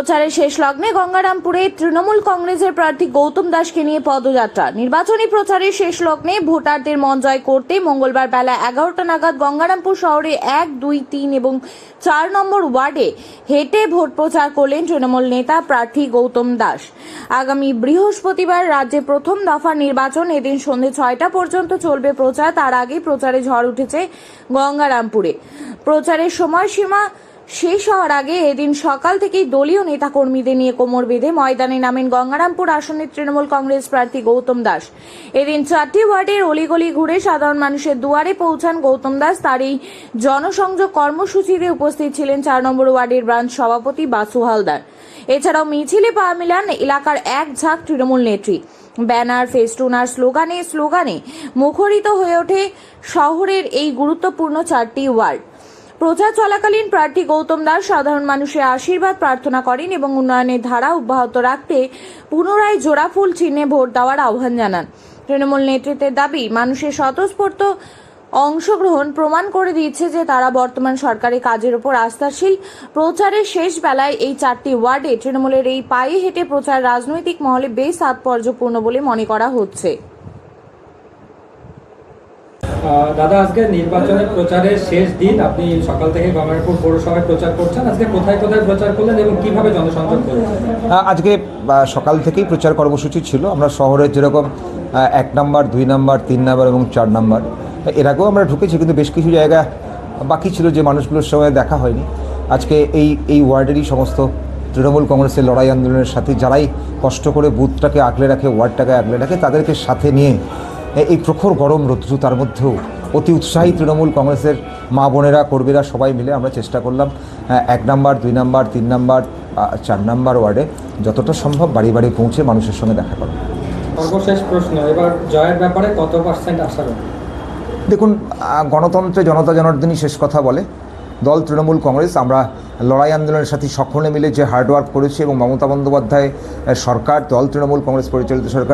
প্রচারের শেষ লগ্নে গঙ্গারামপুরে তৃণমূল কংগ্রেসের প্রার্থী গৌতম দাসকে নিয়ে পদযাত্রা। নির্বাচনী প্রচারের শেষ লগ্নে ভোটারদের মন জয় করতে মঙ্গলবার বেলা 11টা নাগাদ গঙ্গারামপুর শহরে 1, 2, 3 এবং 4 নম্বর ওয়ার্ডে হেঁটে ভোট প্রচার করলেন তৃণমূল নেতা প্রার্থী গৌতম দাস। আগামী বৃহস্পতিবার রাজ্যে প্রথম দফার নির্বাচন, এদিন সন্ধ্যে 6টা পর্যন্ত চলবে প্রচার। তার আগে প্রচারে ঝড় উঠেছে গঙ্গারামপুরে। প্রচারের সময়সীমা শেষ হওয়ার আগে এদিন সকাল থেকেই দলীয় নেতাকর্মীদের নিয়ে কোমর বেঁধে ময়দানে নামেন গঙ্গারামপুর আসনের তৃণমূল কংগ্রেস প্রার্থী গৌতম দাস। এদিন 4টি ওয়ার্ডের অলিগলি ঘুরে সাধারণ মানুষের দুয়ারে পৌঁছান গৌতম দাস। তার এই জনসংযোগ কর্মসূচিতে উপস্থিত ছিলেন 4 নম্বর ওয়ার্ডের ব্রাঞ্চ সভাপতি বাসু হালদার। এছাড়াও মিছিলে পা মিলান এলাকার এক ঝাঁক তৃণমূল নেত্রী। ব্যানার, ফেস্টুন আর স্লোগানে মুখরিত হয়ে ওঠে শহরের এই গুরুত্বপূর্ণ 4টি ওয়ার্ড। প্রচার চলাকালীন প্রার্থী গৌতম দাস সাধারণ মানুষের আশীর্বাদ প্রার্থনা করেন এবং উন্নয়নের ধারা অব্যাহত রাখতে পুনরায় জোড়া ফুল চিহ্নে ভোট দেওয়ার আহ্বান জানান। তৃণমূল নেতৃত্বের দাবি, মানুষের স্বতঃস্ফূর্ত অংশগ্রহণ প্রমাণ করে দিচ্ছে যে তারা বর্তমান সরকারের কাজের উপর আস্থাশীল। প্রচারের শেষ বেলায় এই 4টি ওয়ার্ডে তৃণমূলের এই পায়ে হেঁটে প্রচার রাজনৈতিক মহলে বেশ তাৎপর্যপূর্ণ বলে মনে করা হচ্ছে। দাদা, আজকে নির্বাচনের প্রচারের শেষ দিন, আপনি সকাল থেকে গঙ্গারামপুর পৌরসভায় প্রচার করছেন। আজকে কোথায় কোথায় প্রচার করলেন এবং কিভাবে জনসংযোগ করলেন? আজকে সকাল থেকেই প্রচার কর্মসূচি ছিল। আমরা শহরের যেরকম 1 নম্বর, 2 নম্বর, 3 নম্বর এবং 4 নম্বর এর আগেও আমরা ঢুকেছি, কিন্তু বেশ কিছু জায়গা বাকি ছিল যে মানুষগুলোর সঙ্গে দেখা হয়নি। আজকে এই ওয়ার্ডেরই সমস্ত তৃণমূল কংগ্রেসের লড়াই আন্দোলনের সাথে যারাই কষ্ট করে বুথটাকে আগলে রাখে, ওয়ার্ডটাকে আগলে রাখে, তাদেরকে সাথে নিয়ে এই প্রখর গরম রৌদ্র তার মধ্যেও অতি উৎসাহী তৃণমূল কংগ্রেসের মা বোনেরা, কর্মীরা সবাই মিলে আমরা চেষ্টা করলাম 1 নম্বর, 2 নম্বর, 3 নম্বর, 4 নম্বর ওয়ার্ডে যতটা সম্ভব বাড়ি বাড়ি পৌঁছে মানুষের সঙ্গে দেখা করা। সর্বশেষ প্রশ্ন, এবার জয়ের ব্যাপারে কত % আশা করেন? দেখুন, গণতন্ত্রে জনতা জনার্দনই শেষ কথা বলে। দল তৃণমূল কংগ্রেস আমরা লড়াই আন্দোলনের সাথে সকলে মিলে যে হার্ডওয়ার্ক করেছি এবং মমতা বন্দ্যোপাধ্যায় সরকার, দল তৃণমূল কংগ্রেস পরিচালিত সরকার